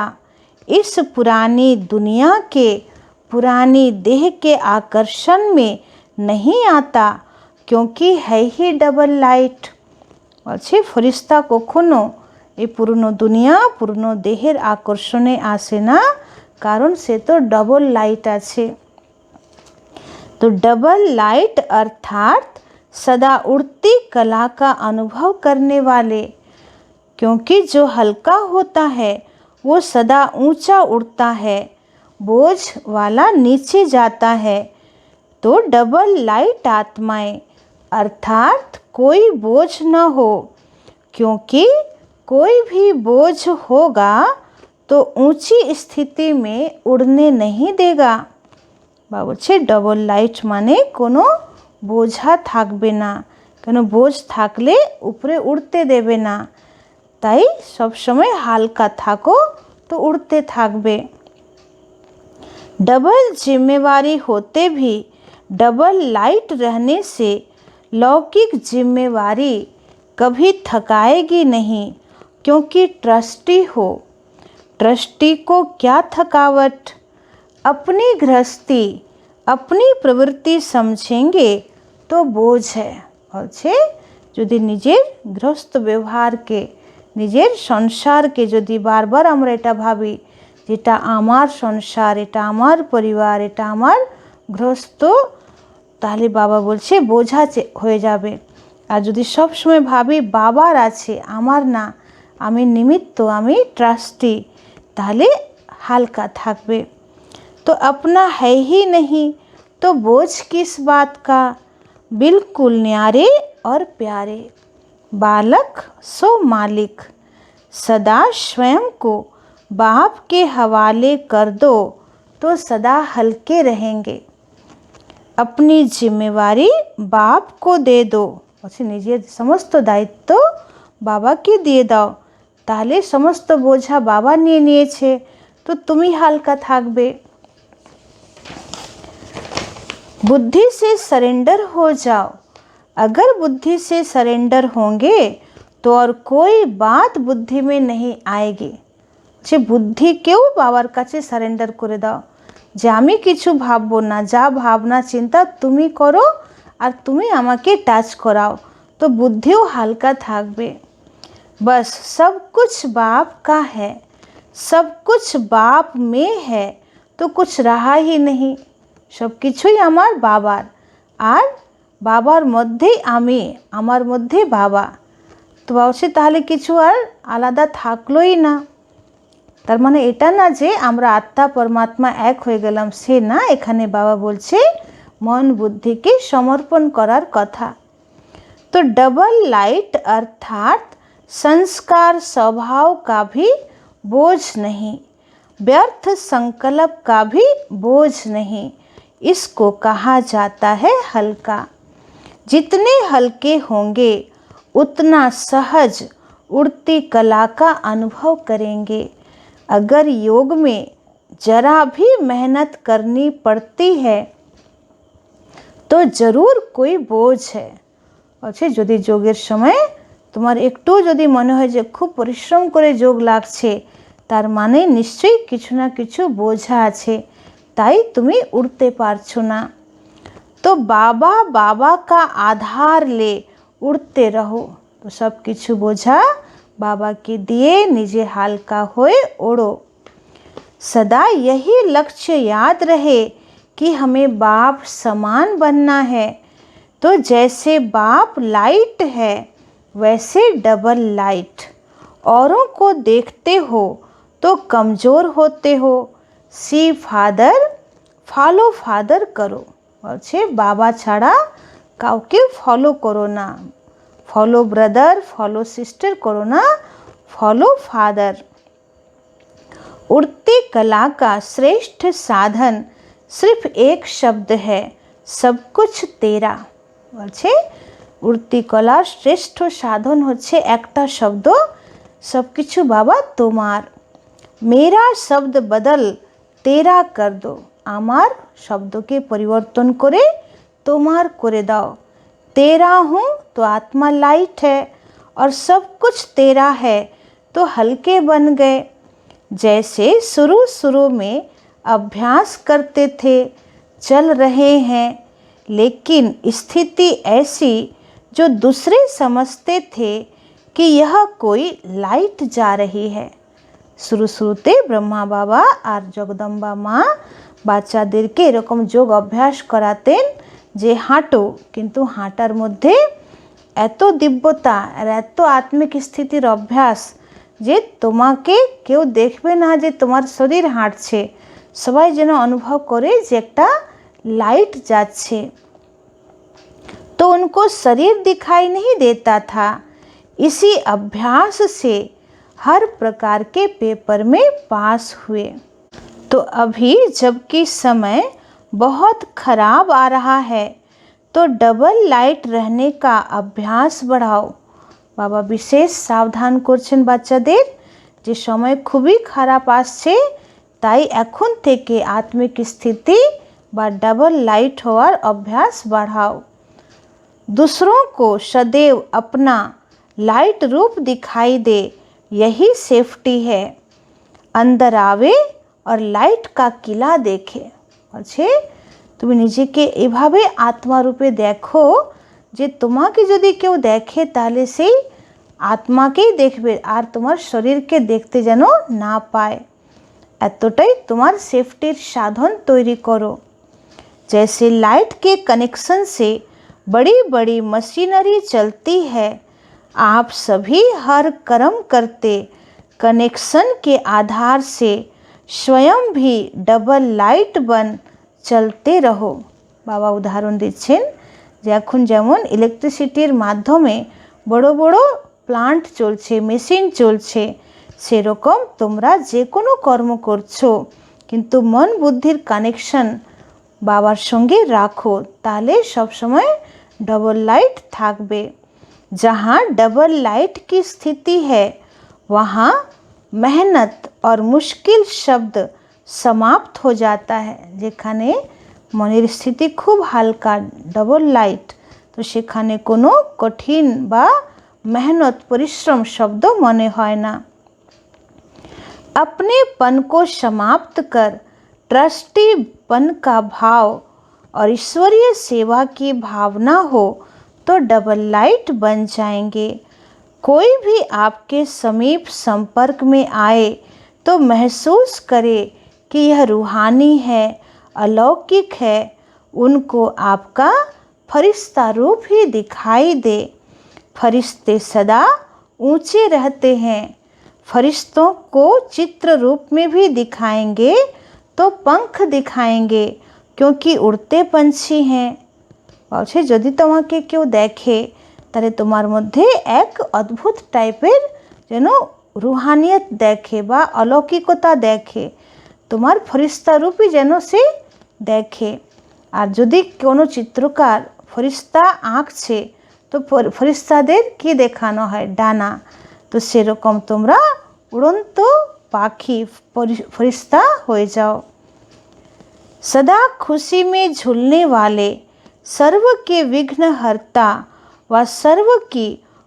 Speaker 1: इस पुरानी दुनिया के पुरानी देह के आकर्षण में नहीं आता, क्योंकि है ही डबल लाइट। বলছে ফরিস্তা কখনো এই পুরনো দুনিয়া পুরনো দেহের আকর্ষণে আসে না, কারণ সে তো ডবল লাইট আছে। तो डबल लाइट अर्थात सदा उड़ती कला का अनुभव करने वाले। क्योंकि जो हल्का होता है वो सदा ऊंचा उड़ता है, बोझ वाला नीचे जाता है। तो डबल लाइट आत्माएं अर्थात कोई बोझ न हो, क्योंकि कोई भी बोझ होगा तो ऊंची स्थिति में उड़ने नहीं देगा। बाबा बोलছে डबल लाइट माने कोनो बोझा থাকবে না, কেন बोझ থাকলে উপরে উড়তে দেবে না, তাই সব সময় হালকা থাকো तो उड़ते থাকবে। डबल जिम्मेवारी होते भी डबल लाइट रहने से लौकिक जिम्मेवारी कभी थकाएगी नहीं, क्योंकि ट्रस्टी हो। ट्रस्टी को क्या थकावट, अपनी गृहस्थी अपनी प्रवृत्ति समझेंगे तो बोझ है। বলছে যদি নিজের গৃহস্থ ব্যবহারকে নিজের সংসারকে যদি বারবার আমরা এটা ভাবি যেটা আমার সংসার, এটা আমার পরিবার, এটা আমার গৃহস্থ, তাহলে বাবা বলছে বোঝা হয়ে যাবে। আর যদি সব সময় ভাবি বাবার আছে আমার না, আমি নিমিত্ত, আমি ট্রাস্টি, তাহলে হালকা থাকবে। तो अपना है ही नहीं तो बोझ किस बात का, बिल्कुल न्यारे और प्यारे। बालक सो मालिक, सदा स्वयं को बाप के हवाले कर दो तो सदा हल्के रहेंगे। अपनी जिम्मेवारी बाप को दे दो, निजे समस्त दायित्व बाबा के दिए दाओ, ताहले समस्त बोझा बाबा निये नियेछे तो तुमी हालका थाकबे। बुद्धि से सरेंडर हो जाओ, अगर बुद्धि से सरेंडर होंगे तो और कोई बात बुद्धि में नहीं आएगी। যে বুদ্ধিকেও বাবার কাছে সারেন্ডার করে দাও, যে আমি কিছু ভাববো না, যা ভাবনা চিন্তা তুমি করো আর তুমি আমাকে টাচ করাও, তো বুদ্ধিও হালকা থাকবে। बस सब कुछ बाप का है, सब कुछ बाप में है तो कुछ रहा ही नहीं। সব কিছুই আমার বাবার, আর বাবার মধ্যেই আমি, আমার মধ্যে বাবা। তো বলছে তাহলে কিছু আর আলাদা থাকলোই না। তার মানে এটা না যে আমরা আত্মা পরমাত্মা এক হয়ে গেলাম, সে না। এখানে বাবা বলছে মন বুদ্ধিকে সমর্পণ করার কথা। तो डबल लाइट अर्थात संस्कार स्वभाव का भी बोझ नहीं, व्यर्थ संकल्प का भी बोझ नहीं, इसको कहा जाता है हल्का। जितने हल्के होंगे उतना सहज उड़ती कला का अनुभव करेंगे। अगर योग में जरा भी मेहनत करनी पड़ती है तो जरूर कोई बोझ है। अच्छा, यदि যোগের সময় তোমার একটু যদি মনে হয় যে খুব পরিশ্রম করে যোগ লাগছে, তার মানে নিশ্চয়ই কিছু না কিছু বোঝা আছে, তাই তুমি উঠতে পারছো না। তো বাবা বাবা का आधार ले उड़ते रहो, तो सब কিছু বোঝা बाबाকে দিয়ে নিজে হালকা হয়ে ওড়ো। सदा यही लक्ष्य याद रहे कि हमें बाप समान बनना है। तो जैसे बाप लाइट है वैसे डबल लाइट। औरों को देखते हो तो कमज़ोर होते हो, सी फादर फॉलो फादर करो। বলছে বাবা ছাড়া কাউকে ফলো করো না, फॉलो ब्रदर फॉलो सिस्टर करो ना, फॉलो फादर। उड़ती कला का श्रेष्ठ साधन सिर्फ एक शब्द है, सब कुछ तेरा। বলছে উড়তি কলার শ্রেষ্ঠ সাধন হচ্ছে একটা শব্দ, সব কিছু বাবা তোমার। मेरा शब्द बदल तेरा कर दो, আমার শব্দকে পরিবর্তন করে তোমার করে দাও। तेरा हूँ तो आत्मा लाइट है और सब कुछ तेरा है तो हल्के बन गए। जैसे शुरू शुरू में अभ्यास करते थे, चल रहे हैं, लेकिन स्थिति ऐसी जो दूसरे समझते थे कि यह कोई लाइट जा रही है। शुरू शुरूते ब्रह्मा बाबा और जगदम्बा माँ বাচ্চাদেরকে এরকম যোগ অভ্যাস করাতেন যে হাঁটো, কিন্তু হাঁটার মধ্যে এত দিব্যতা আর এত আত্মিক স্থিতির অভ্যাস যে তোমাকে কেউ দেখবে না যে তোমার শরীর হাঁটছে, সবাই যেন অনুভব করে যে একটা लाइट जाच्छे। तो उनको शरीर दिखाई नहीं देता था। इसी अभ्यास से हर प्रकार के पेपर में पास हुए। तो अभी जबकि समय बहुत खराब आ रहा है तो डबल लाइट रहने का अभ्यास बढ़ाओ। बाबा विशेष सावधान करছেন বাচ্চাদের যে সময় খুবই খারাপ আসছে, তাই এখন থেকে আত্মিক স্থিতি বা डबल लाइट होवार अभ्यास बढ़ाओ। दूसरों को सदैव अपना लाइट रूप दिखाई दे, यही सेफ्टी है। अंदर आवे और लाइट का किला देखे। বলছে তুমি নিজেকে এভাবে আত্মা রূপে দেখো যে তোমাকে যদি কেউ দেখে তাহলে সেই আত্মাকেই দেখবে আর তোমার শরীরকে দেখতে যেন না পায়। এতটাই তোমার সেফটির সাধন তৈরি করো। जैसे लाइट के कनेक्शन से बड़ी बड़ी मशीनरी चलती है, आप सभी हर कर्म करते कनेक्शन के आधार से स्वयं भी डबल लाइट बन चलते रहो। बाबा उदाहरण दिच्छेन जे एखन जेमन इलेक्ट्रिसिटीर माध्यमे बड़ो बड़ो प्लांट चलछे, मेशिन चलछे, सेरकम तोमरा जे कोनो कर्म करछो किन्तु मन बुद्धिर कानेक्शन बाबार संगे राखो, ताहले सब समय डबल लाइट थाकबे। जहाँ डबल लाइट की स्थिति है वहाँ मेहनत और मुश्किल शब्द समाप्त हो जाता है। जेखाने मनेर स्थिति खूब हल्का डबल लाइट, तो सेखाने कोनो कठिन बा मेहनत परिश्रम शब्द मने हय ना। अपने पन को समाप्त कर ट्रस्टीपन का भाव और ईश्वरीय सेवा की भावना हो तो डबल लाइट बन जाएंगे। कोई भी आपके समीप संपर्क में आए तो महसूस करे कि यह रूहानी है, अलौकिक है, उनको आपका फरिश्ता रूप ही दिखाई दे। फरिश्ते सदा ऊंचे रहते हैं। फरिश्तों को चित्र रूप में भी दिखाएंगे तो पंख दिखाएंगे क्योंकि उड़ते पंछी हैं। বলছে যদি তোমাকে কেউ দেখে তাহলে তোমার মধ্যে এক অদ্ভুত টাইপের যেন রুহানিয়ত দেখে বা অলৌকিকতা দেখে, তোমার ফরিস্তা রূপই যেন সে দেখে। আর যদি কোনো চিত্রকার ফরিস্তা আঁকছে তো ফরিস্তাদের কি দেখানো হয়? ডানা। তো সেরকম তোমরা উড়ন্ত पाखी फरिश्ता हो जाओ। सदा खुशी में झूलने वाले, सर्व के विघ्न हरता व सर्व की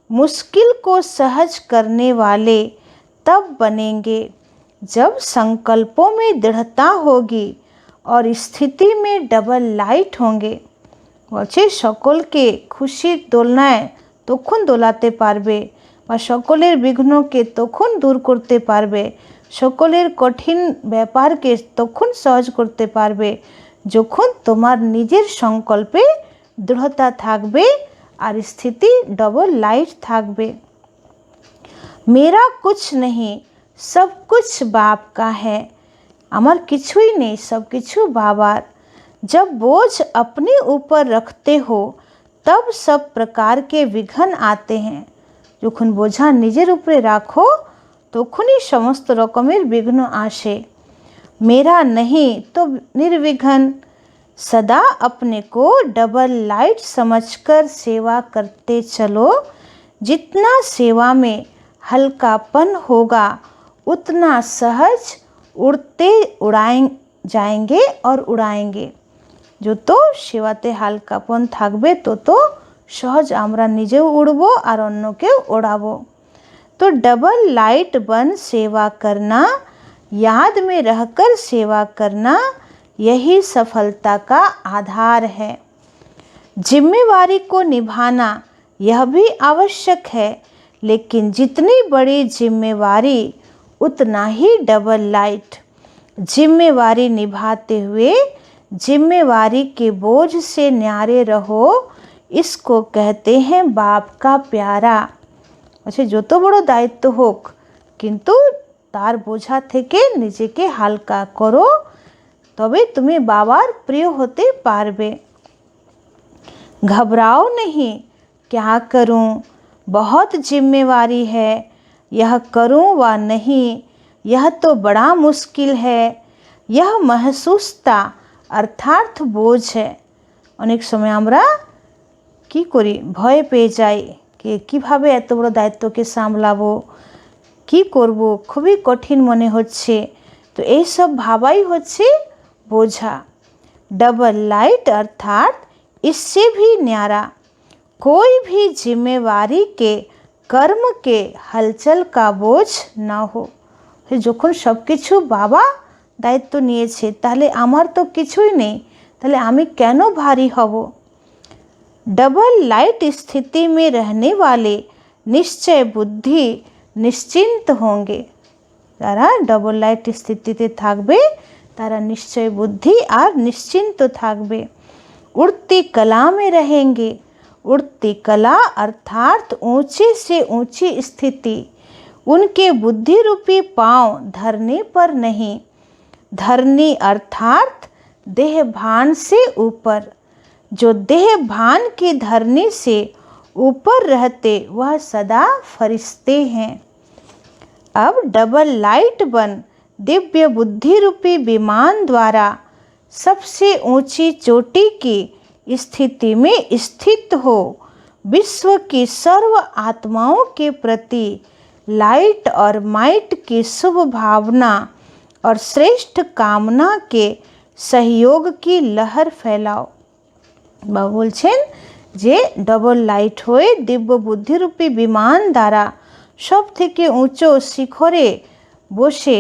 Speaker 1: मुश्किल को सहज करने वाले तब बनेंगे जब संकल्पों में दृढ़ता होगी और स्थिति में डबल लाइट होंगे। বলছে সকলকে খুশির দোলনায় তখন দোলাতে পারবে বা সকলের বিঘ্নকে তখন দূর করতে পারবে, সকলের কঠিন ব্যাপারকে তখন সহজ করতে পারবে যখন তোমার নিজের সংকল্পে দৃঢ়তা থাকবে আর স্থিতি ডবল লাইট থাকবে। मेरा कुछ नहीं, सब कुछ बाप का है। আমার কিছুই নেই, সব কিছু বাবার। जब बोझ अपने ऊपर रखते हो तब सब प्रकार के विघ्न आते हैं। যখন বোঝা নিজের উপরে রাখো তখনই সমস্ত রকমের বিঘ্ন আসে। मेरा नहीं तो निर्विघ्न, सदा अपने को डबल लाइट समझकर सेवा करते चलो। जितना सेवा में हल्कापन होगा उतना सहज उड़ते जाएंगे और उड़ाएंगे। जो तो सेवाते हल्कापन থাকবে तो सहज आमरा निजेও उड़बो और अन्यकेও उड़ाबो। तो डबल लाइट बन सेवा करना, याद में रहकर सेवा करना, यही सफलता का आधार है। जिम्मेवारी को निभाना यह भी आवश्यक है, लेकिन जितनी बड़ी जिम्मेवारी उतना ही डबल लाइट। जिम्मेवारी निभाते हुए जिम्मेवारी के बोझ से न्यारे रहो, इसको कहते हैं बाप का प्यारा। अच्छा, যত বড় দায়িত্ব হোক কিন্তু তার বোঝা থেকে নিজেকে হালকা করো, তবে তুমি বাবার প্রিয় হতে পারবে। घबराओ नहीं, क्या करूं, बहुत जिम्मेवारी है, यह करूं व नहीं, यह तो बड़ा मुश्किल है, यह महसूसता अर्थात बोझ है। অনেক সময় আমরা কি করি, ভয় পেয়ে যাই যে কীভাবে এত বড় দায়িত্বকে সামলাবো, কি করব, খুবই কঠিন মনে হচ্ছে। তো এই সব ভাবাই হচ্ছে বোঝা। डबल लाइट अर्थात इससे भी न्यारा, कोई भी जिम्मेवारी के कर्म के हलचल का बोझ ना हो। যখন সব কিছু বাবা দায়িত্ব নিয়েছে তাহলে আমার তো কিছুই নেই, তাহলে আমি কেন ভারী হব। डबल लाइट स्थिति में रहने वाले निश्चय बुद्धि निश्चिंत होंगे। যারা ডবল লাইট স্থিতিতে থাকবে তারা নিশ্চয় বুদ্ধি আর নিশ্চিন্ত থাকবে। उड़ती कला में रहेंगे, उड़ती कला अर्थात ऊंचे से ऊंची स्थिति, उनके बुद्धि रूपी पांव धरने पर नहीं, धरनी अर्थात देह भान से ऊपर, जो देह भान की धरनी से ऊपर रहते वह सदा फरिश्ते हैं। अब डबल लाइट बन दिव्य बुद्धि रूपी विमान द्वारा सबसे ऊंची चोटी की स्थिति में स्थित हो विश्व की सर्व आत्माओं के प्रति लाइट और माइट की शुभ भावना और श्रेष्ठ कामना के सहयोग की लहर फैलाओ। बाबा बोलছেন যে ডবল লাইট হয়ে দিব্য বুদ্ধিরূপী বিমান দ্বারা সব থেকে উঁচু শিখরে বসে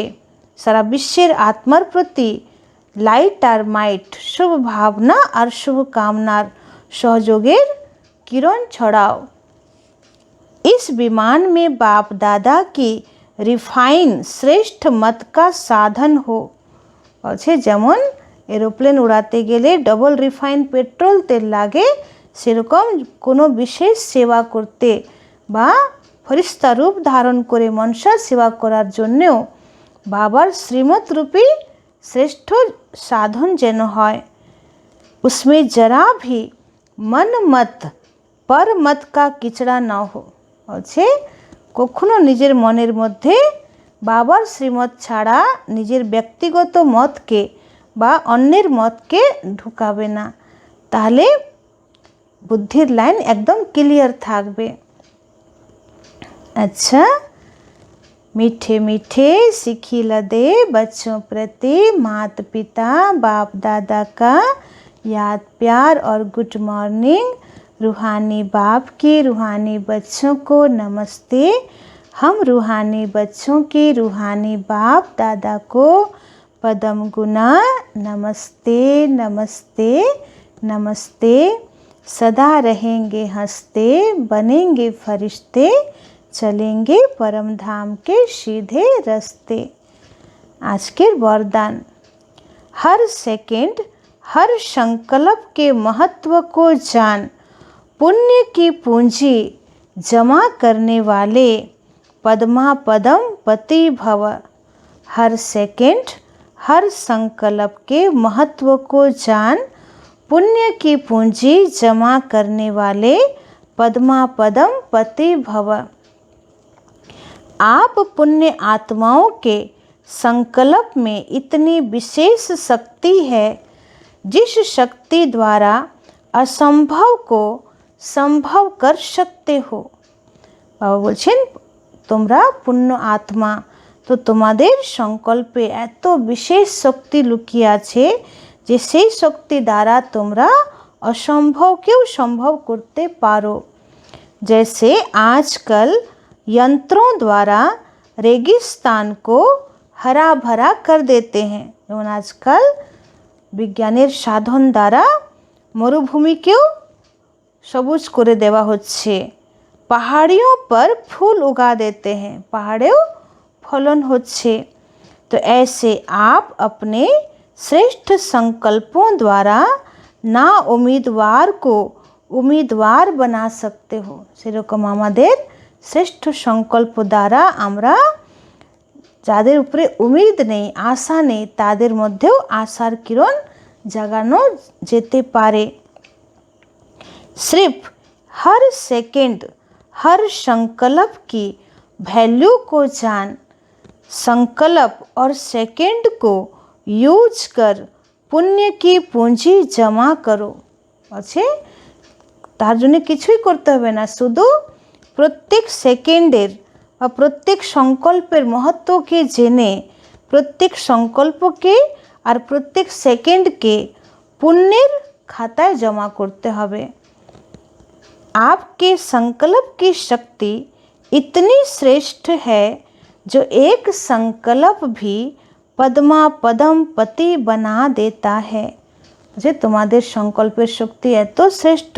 Speaker 1: সারা বিশ্বের আত্মার প্রতি लाइट और माइट शुभ भावना और शुभ कामनार सहयोगेर किरण छड़ाओ। इस विमान में बाप दादा की रिफाइन श्रेष्ठ मत का साधन हो। अच्छे जेमन एरोप्लेन उड़ाते गेले डबल रिफाइन पेट्रोल तेल लागे, सेरकम कोनो विशेष सेवा करते बा फरिश्ता रूप धारण करे मनसा सेवा करार जन्येও बाबार श्रीमत रूपी श्रेष्ठ साधन जेन है, उसमें जरा भी मन मत पर मत का किचड़ा न हो। अच्छे कखनो निजेर मनेर मध्य बाबार श्रीमत छाड़ा निजेर व्यक्तिगत मत के बा अन्येर मत के ढुकाबे ना, ताहले बुद्धिर लाइन एकदम क्लियर थाकबे। अच्छा, मीठे मीठे सिखिला दे बच्चों प्रति माता पिता बाप दादा का याद प्यार और गुड मॉर्निंग। रूहानी बाप के रूहानी बच्चों को नमस्ते। हम रूहानी बच्चों के रूहानी बाप दादा को पदम गुना नमस्ते नमस्ते नमस्ते। सदा रहेंगे हंसते, बनेंगे फरिश्ते, चलेंगे परम धाम के सीधे रास्ते। आज के वरदान, हर सेकंड हर संकल्प के महत्व को जान, पुण्य की पूंजी जमा करने वाले पद्मा पदम पति भव। हर सेकंड हर संकल्प के महत्व को जान, पुण्य की पूंजी जमा करने वाले पद्मा पदम पति भव। आप पुण्य आत्माओं के संकल्प में इतनी विशेष शक्ति है जिस शक्ति द्वारा असंभव को संभव कर सकते हो। बाबा बोलছেন তোমরা পুণ্য আত্মা, তো তোমাদের সংকল্পে এত বিশেষ শক্তি লুকিয়ে আছে যে সেই শক্তি দ্বারা তোমরা অসম্ভবকেও সম্ভব করতে পারো। जैसे आजकल यंत्रों द्वारा रेगिस्तान को हरा भरा कर देते हैं, যেমন आजकल বিজ্ঞানের সাধন দ্বারা মরুভূমিকেও সবুজ করে দেওয়া হচ্ছে। पहाड़ियों पर फूल उगा देते हैं, पहाड़ेও फलन होच्छे। तो ऐसे आप अपने श्रेष्ठ संकल्पों द्वारा ना उम्मीदवार को उम्मीदवार बना सकते हो। সেরকম আমাদের শ্রেষ্ঠ সংকল্প দ্বারা আমরা যাদের উপরে উম্মিদ নেই, আশা নেই, তাদের মধ্যেও আশার কিরণ জাগানো যেতে পারে। सिर्फ हर सेकंड हर संकल्प की वैल्यू को जान, संकल्प और सेकंड को यूज कर पुण्य की पूंजी जमा करो। আছে তার জন্য কিছুই করতে হবে না, শুধু প্রত্যেক সেকেন্ডের বা প্রত্যেক সংকল্পের महत्वকে জেনে প্রত্যেক সংকল্পকে আর প্রত্যেক সেকেন্ডকে পুণ্যের খাতায় জমা করতে হবে। आपके संकल्प की शक्ति इतनी श्रेष्ठ है जो एक संकल्प भी पद्मा पदम पति बना देता है। যে তোমাদের সংকল্পের শক্তি এত শ্রেষ্ঠ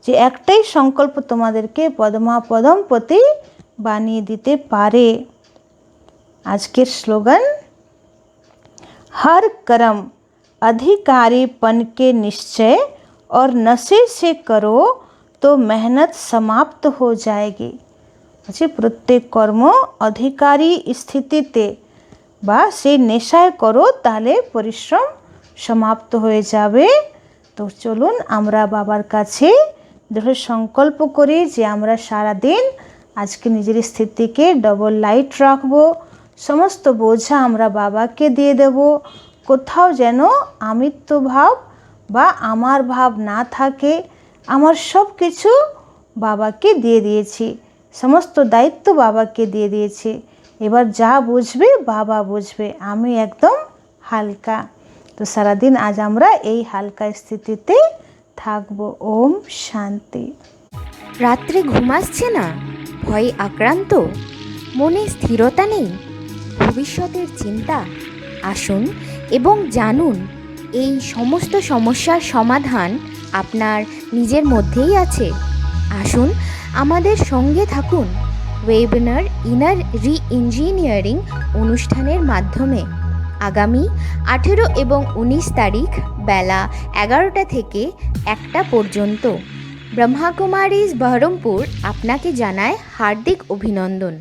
Speaker 1: যে একটাই সংকল্প তোমাদেরকে পদ্মা পদম পতি বানিয়ে দিতে পারে। আজকের স্লোগান, हर कर्म अधिकारीपन के निश्चय और नशे से करो तो मेहनत समाप्त हो जाएगी। যে প্রত্যেক কর্ম অধিকারী স্থিতিতে বা সেই নেশায় করো তাহলে পরিশ্রম সমাপ্ত হয়ে যাবে। তো চলুন আমরা বাবার কাছে দৃঢ় সংকল্প করি যে আমরা সারা দিন আজকে নিজের স্থিতিকে ডবল লাইট রাখবো, সমস্ত বোঝা আমরা বাবাকে দিয়ে দেব। কোথাও যেন আমিত্ব ভাব বা আমার ভাব না থাকে। আমার সব কিছু বাবাকে দিয়ে দিয়েছি, সমস্ত দায়িত্ব বাবাকে দিয়ে দিয়েছি। এবার যা বুঝবে বাবা বুঝবে, আমি একদম হালকা। তো সারাদিন আজ আমরা এই হালকা স্থিতিতে থাকবো। ওম শান্তি।
Speaker 2: রাত্রে ঘুম আসছে না, ভয়ে আক্রান্ত, মনে স্থিরতা নেই, ভবিষ্যতের চিন্তা? আসুন এবং জানুন এই সমস্ত সমস্যার সমাধান আপনার নিজের মধ্যেই আছে। আসুন আমাদের সঙ্গে থাকুন ওয়েবিনার ইনার রি-ইঞ্জিনিয়ারিং অনুষ্ঠানের মাধ্যমে। আগামী 18 এবং 19 তারিখ বেলা 11টা থেকে 1টা পর্যন্ত ব্রহ্মাকুমারিজ বহরমপুর আপনাকে জানায় হার্দিক অভিনন্দন।